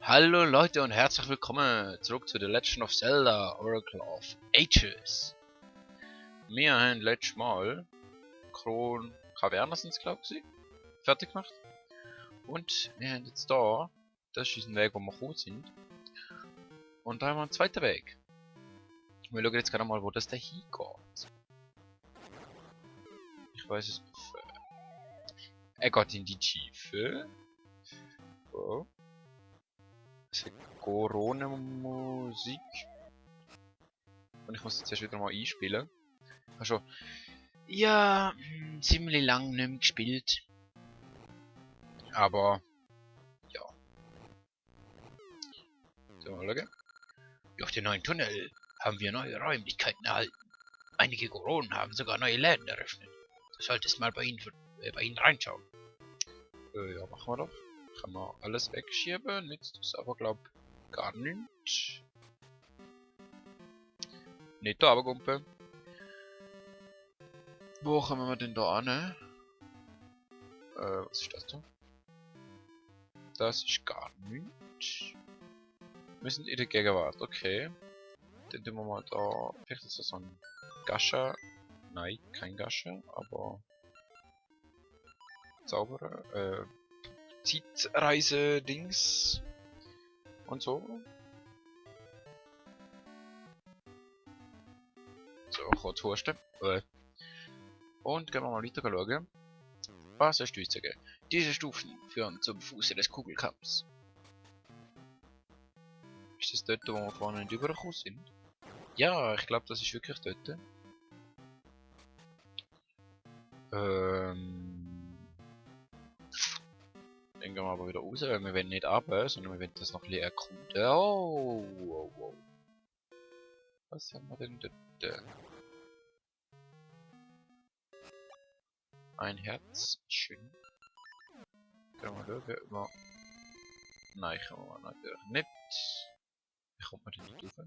Hallo Leute und herzlich willkommen zurück zu The Legend of Zelda Oracle of Ages. Wir haben letztes Mal Kaverne sind es glaube ich, fertig gemacht. Und wir haben jetzt da, das ist ein Weg, wo wir gekommen sind. Und da haben wir einen zweiten Weg. Wir schauen jetzt gerade mal, wo das da hingeht. Ich weiß es nicht. Er geht in die Tiefe. So. Das ist Corona-Musik. Und ich muss jetzt erst wieder mal einspielen. Also, ja, ziemlich lang nicht mehr gespielt. Aber, ja. So, mal schauen. Durch den neuen Tunnel haben wir neue Räumlichkeiten erhalten. Einige Koronen haben sogar neue Läden eröffnet. Du solltest mal bei ihnen reinschauen. Ja, machen wir doch. Kann man alles wegschieben. Nützt es aber, glaub gar nicht. Nicht da, aber Gumpe. Wo kommen wir denn da an? Was ist das da? Das ist gar nichts. Wir sind in der Gegenwart, okay. Dann tun wir mal da. Vielleicht ist das so ein Gascha. Nein, kein Gascha, aber Zauberer. Zeitreise-Dings. Und so. So, kurz husten. Und gehen wir mal weiter schauen. Was hast du zu sagen? Diese Stufen führen zum Fuße des Kugelkamms. Ist das dort, wo wir vorne nicht übergekommen sind? Ja, ich glaube, das ist wirklich dort. Dann gehen wir aber wieder raus, weil wir wollen nicht runter, sondern wir wollen das noch ein bisschen erkunden. Oh. Was haben wir denn dort? Ein Herz. Schön. Können wir schauen, Nein, können wir natürlich nicht. Wie kommt man denn nicht rauf?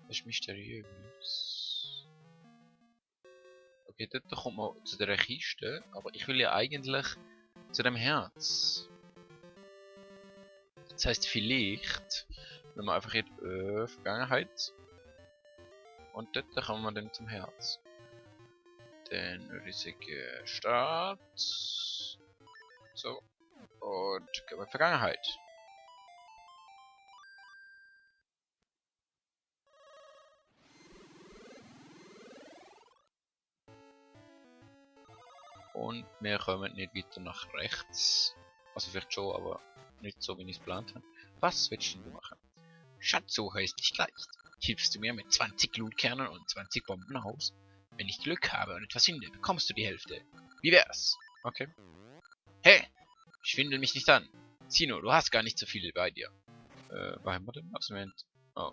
Das ist mysteriös. Okay, dort kommt man zu der Kiste, aber ich will ja eigentlich zu dem Herz. Das heißt vielleicht, wenn man einfach in die Vergangenheit und dort kommen wir dann zum Herz. Dann würde ich sagen Start. So. Und gehen wir in die Vergangenheit. Und wir kommen nicht weiter nach rechts. Also vielleicht schon, aber nicht so, wie ich es geplant habe. Was willst du machen? Schatzsuche ist nicht leicht. Hilfst du mir mit 20 Glutkernen und 20 Bomben aus? Wenn ich Glück habe und etwas finde, bekommst du die Hälfte. Wie wär's? Okay. Hey! Schwindel mich nicht an. Zino, du hast gar nicht so viele bei dir. Was haben wir denn? Also, Moment. Oh.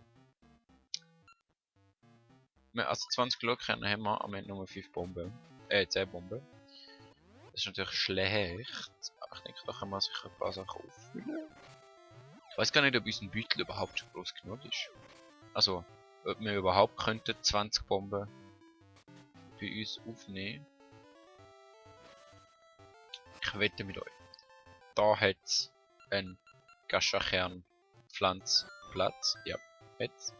Also 20 Glutkernen haben wir, am Ende nur 5 Bomben. 10 Bomben. Das ist natürlich schlecht. Aber ich denke, da kann man sich ein paar Sachen auffüllen. Ich weiß gar nicht, ob unser Beutel überhaupt schon groß genug ist. Also, ob wir überhaupt könnten 20 Bomben bei uns aufnehmen. Ich wette mit euch. Da hat es einen Gascha-Kern-Pflanzplatz. Ja, jetzt.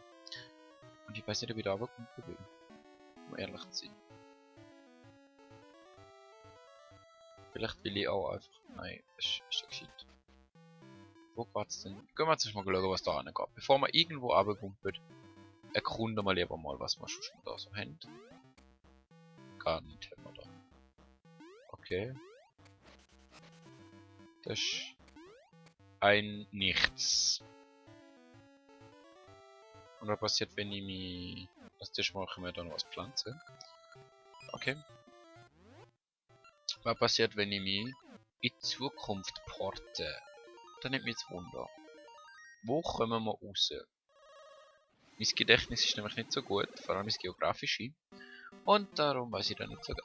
Und ich weiß nicht, ob ich da runterkommen will. Um ehrlich zu sein. Vielleicht will ich auch einfach. Nein, das ist ja gescheit. Wo geht's denn? Gehen wir jetzt mal schauen, was da angeht. Bevor wir irgendwo runterkommen, erkunden wir lieber mal, was wir schon da so haben. Gar nicht haben wir da. Okay. Das ist ein Nichts. Und was passiert, wenn ich mich... Das machen wir dann was pflanzen. Okay. Was passiert, wenn ich mich in die Zukunft porte? Das nimmt mich jetzt Wunder. Wo kommen wir raus? Mein Gedächtnis ist nämlich nicht so gut, vor allem das geografische. Und darum weiß ich da nicht so gut.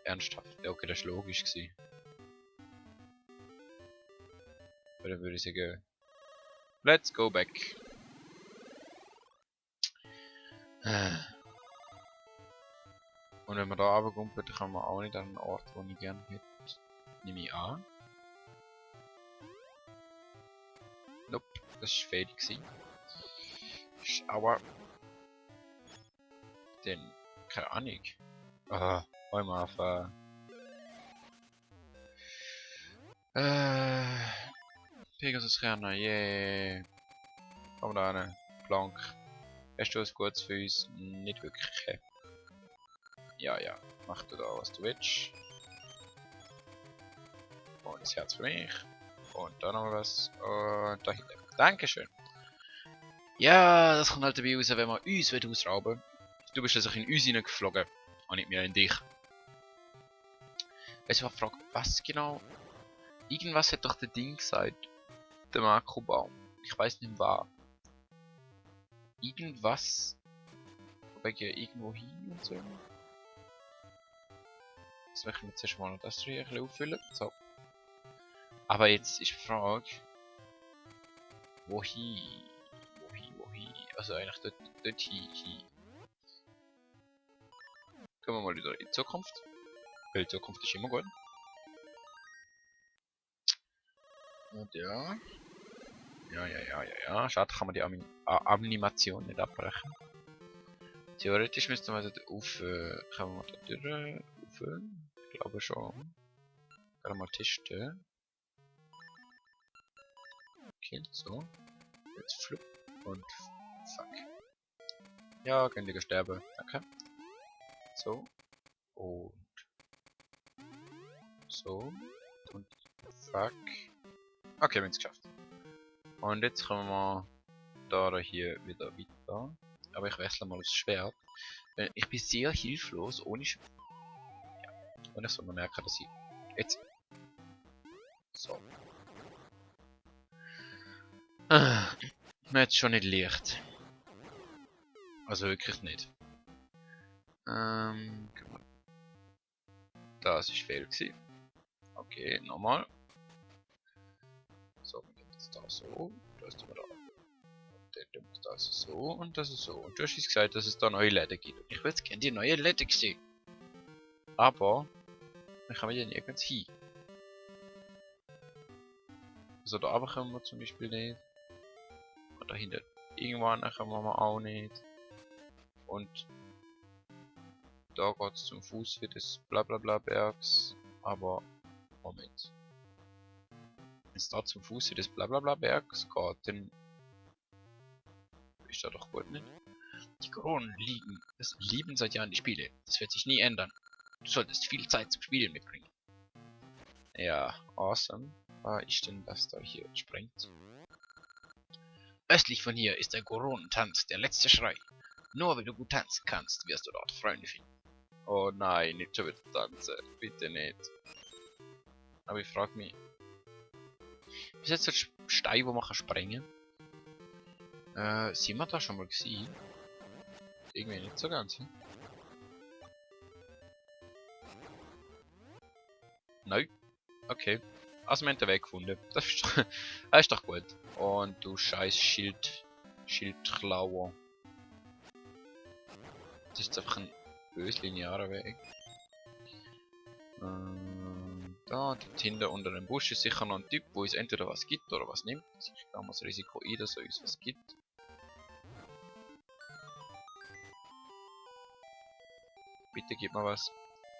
Ernsthaft? Ja, okay, das war logisch gewesen. Dann würde ich sagen... Let's go back. Und wenn wir da runtergumpen, dann kommen wir auch nicht an einen Ort, wo ich gerne hätte. Nehme ich an. Nope, das war fertig gewesen. Aber dann, keine Ahnung. Ah, einmal auf Pegasus Renner, yeah. Komm da rein, Plank. Hast du was Gutes für uns? Nicht wirklich. Ja, mach du da was du willst. Und das Herz für mich. Und da noch was. Und da hinten. Dankeschön. Ja, das kommt halt dabei raus, wenn wir uns ausrauben will. Du bist also in uns hineingeflogen. Und nicht mehr in dich. Jetzt war die Frage, was genau? Irgendwas hat doch der Ding gesagt. Der Makrobaum. Ich weiß nicht wahr. Irgendwas. Wegen irgendwo hin und so. Jetzt möchten wir zuerst mal noch das hier ein bisschen auffüllen. So. Aber jetzt ist die Frage. Wohin? Wohin? Also eigentlich dort hin. Gehen wir mal wieder in die Zukunft. Weil die Zukunft ist immer gut. Und ja. Ja. Schade, kann man die Animation nicht abbrechen. Theoretisch müssten wir da auf. Können wir da durch? Ich glaube schon. Gerade mal testen. Okay, so. Jetzt flupp und fuck. Ja, könnt ihr sterben. Danke. So. Und. So. Und fuck. Okay, wir haben es geschafft. Und jetzt kommen wir da hier wieder weiter. Aber ich wechsle mal das Schwert. Ich bin sehr hilflos ohne Schwert. Ja. Und ich soll mal merken, dass ich. Jetzt. So. Jetzt schon nicht leicht. Also wirklich nicht. Das ist fail gewesen. Okay, nochmal. So, wir nehmen jetzt da so. Das tun wir da. Dann muss das so und das ist so. Und du hast jetzt gesagt, dass es da neue Läden gibt. Und ich würde gerne die neuen Läden sehen. Aber dann kann man ja nirgends hin. Also da runter können wir zum Beispiel nicht. Und da hinten irgendwann können wir auch nicht. Und da geht es zum Fuß für des Blablabla Bergs. Aber Moment. Wenn es da zum Fuß des Blablabla Bergs geht, dann ist da doch gut, nicht? Die Kronen lieben seit Jahren die Spiele. Das wird sich nie ändern. Du solltest viel Zeit zum Spielen mitbringen. Ja, awesome. War ist denn das da hier sprengt? Östlich von hier ist der Goronentanz, der letzte Schrei. Nur wenn du gut tanzen kannst, wirst du dort Freunde finden. Oh nein, nicht schon wieder tanzen. Bitte nicht. Aber ich frage mich. Ist jetzt der Stein, wo man kann sprengen kann? Sind wir da schon mal gesehen? Irgendwie nicht so ganz. Hm? Nein. Okay. Also wir haben den Weg gefunden. Das ist doch gut. Und du scheiß Schildklauer. Das ist einfach ein bös linearer Weg. Da, dort hinten unter dem Busch ist sicher noch ein Typ, wo uns entweder was gibt oder was nimmt. Ich gehe mal das Risiko ein, dass er uns was gibt. Bitte gib mir was.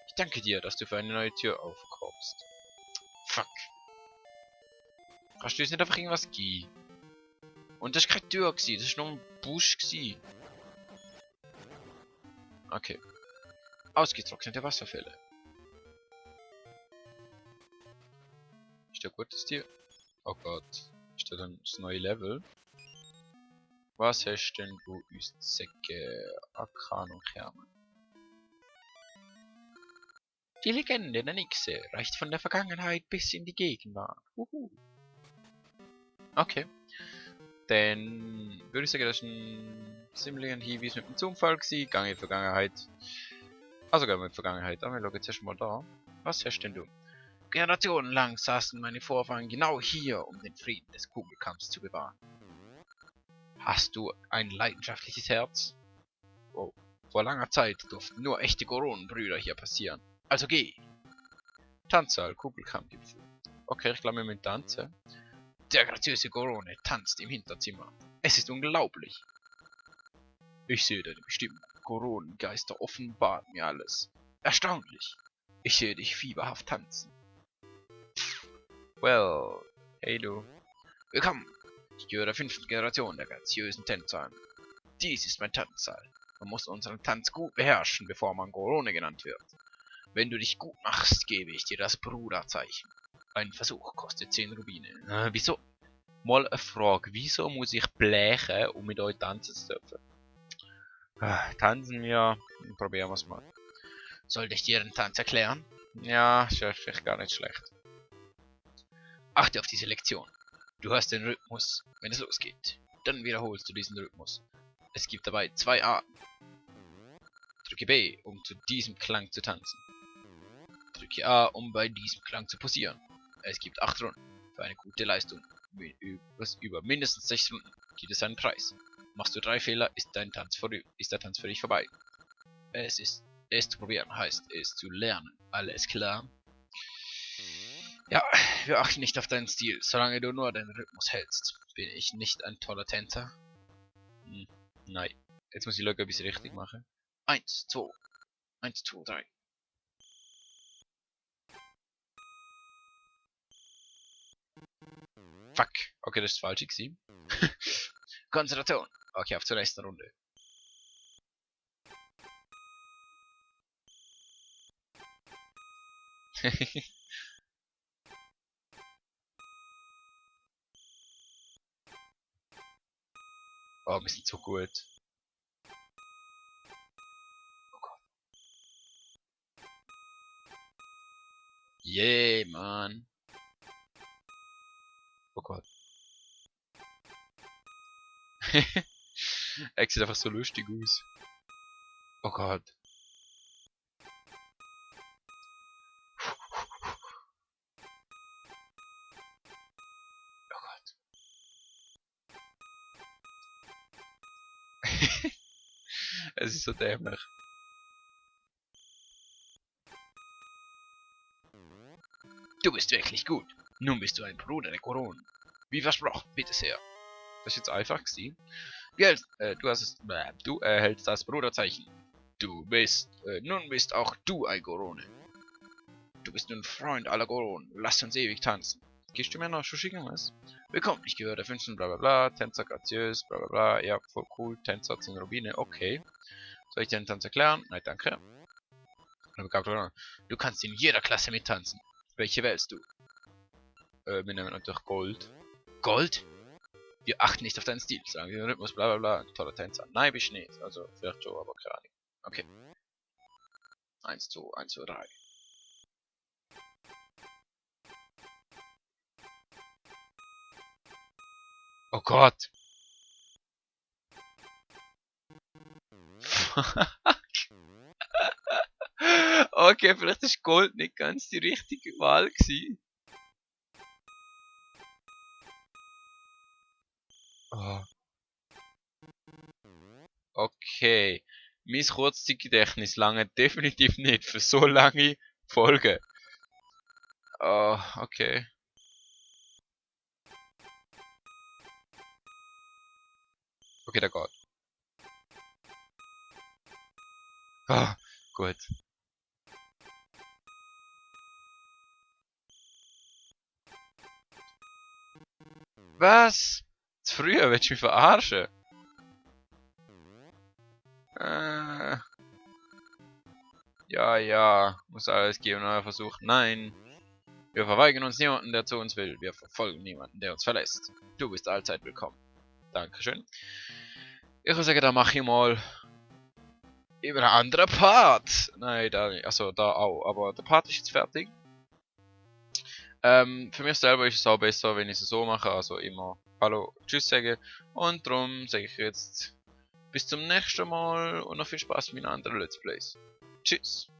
Ich danke dir, dass du für eine neue Tür aufkommst. Fuck. Kannst du uns nicht einfach irgendwas geben? Und das war keine Tür, das war nur ein Busch. Okay. Ausgetrocknete Wasserfälle. Ist der gutes Tier? Oh Gott. Ist das dann das neue Level? Was hast denn du uns zu sagen? Arkan und Kerne. Die Legende der Nixe reicht von der Vergangenheit bis in die Gegenwart. Okay. Dann würde ich sagen, das ist ein ziemlich ein Hinweis mit dem Zufall gewesen. Gang in die Vergangenheit. Also gehen wir in die Vergangenheit. Aber wir schauen jetzt erstmal da. Was hast denn du? Generationenlang saßen meine Vorfahren genau hier, um den Frieden des Kugelkampfs zu bewahren. Hast du ein leidenschaftliches Herz? Oh, Vor langer Zeit durften nur echte Goronenbrüder hier passieren. Also geh! Tanzsaal, Kugelkammgipfel. Okay, ich glaube, wir müssen tanzen. Der graziöse Gorone tanzt im Hinterzimmer. Es ist unglaublich. Ich sehe deine Bestimmung. Goronengeister offenbaren mir alles. Erstaunlich. Ich sehe dich fieberhaft tanzen. Well, hey du. Willkommen. Ich gehöre der 5. Generation der graziösen Tänzer an. Dies ist mein Tanzsaal. Man muss unseren Tanz gut beherrschen, bevor man Gorone genannt wird. Wenn du dich gut machst, gebe ich dir das Bruderzeichen. Ein Versuch kostet 10 Rubine. Wieso? Mal eine Frage. Wieso muss ich blechen, um mit euch tanzen zu dürfen? Tanzen wir. Probieren wir es mal. Sollte ich dir den Tanz erklären? Ja, ist ja vielleicht gar nicht schlecht. Achte auf diese Lektion. Du hörst den Rhythmus, wenn es losgeht. Dann wiederholst du diesen Rhythmus. Es gibt dabei 2 Arten. Drücke B, um zu diesem Klang zu tanzen. Drücke A, um bei diesem Klang zu posieren. Es gibt 8 Runden. Für eine gute Leistung über mindestens 6 Runden gibt es einen Preis. Machst du 3 Fehler, ist der Tanz für dich vorbei. Es zu probieren heißt es zu lernen. Alles klar? Ja, wir achten nicht auf deinen Stil. Solange du nur den Rhythmus hältst, bin ich nicht ein toller Tänzer. Nein. Jetzt muss ich schauen, ob ich es richtig mache. 1, 2. 1, 2, 3. Fuck. Okay, das ist falsch gewesen. Konzentration. Okay, auf zur nächsten Runde. Oh, wir sind so gut. Oh Gott. Yeah, Mann. Oh Gott. Er sieht einfach so lustig aus. Oh Gott. Oh Gott. Es ist so dämlich. Du bist wirklich gut. Nun bist du ein Bruder der Koronen. Wie versprochen, bitte sehr. Das ist jetzt einfach gewesen. Du erhältst das Bruderzeichen. Nun bist auch du ein Gorone. Du bist nun Freund aller Goronen. Lass uns ewig tanzen. Gehst du mir noch schon schicken, was? Willkommen, ich gehöre der 15. bla bla bla, Tänzer graziös, bla bla bla, ja, voll cool, Tänzer 10 Rubine, okay. Soll ich dir den Tanz erklären? Nein, danke. Du kannst in jeder Klasse mittanzen. Welche wählst du? Wir nehmen natürlich Gold. Gold? Wir achten nicht auf deinen Stil, sagen wir den Rhythmus, bla bla bla, toller Tänzer. Nein, bist nicht. Also, vielleicht schon, aber keine Ahnung. Okay. 1, 2, 1, 2, 3. Oh Gott. Okay, vielleicht ist Gold nicht ganz die richtige Wahl gewesen. Oh. Okay. Mein Kurzzeitgedächtnis lange definitiv nicht für so lange Folgen. Oh, okay. Okay, der geht. Ah, gut. Was? Zu früh, willst du mich verarschen? Ja, ja. Muss alles geben, neuer Versuch. Nein. Wir verweigern uns niemanden, der zu uns will. Wir verfolgen niemanden, der uns verlässt. Du bist allzeit willkommen. Dankeschön. Ich würde sagen, da mache ich mal über einen anderen Part. Nein, da nicht. Also da auch. Aber der Part ist jetzt fertig. Für mich selber ist es auch besser, wenn ich es so mache. Also immer Hallo, Tschüss sagen. Und darum sage ich jetzt bis zum nächsten Mal und noch viel Spaß mit meinen anderen Let's Plays. Tschüss.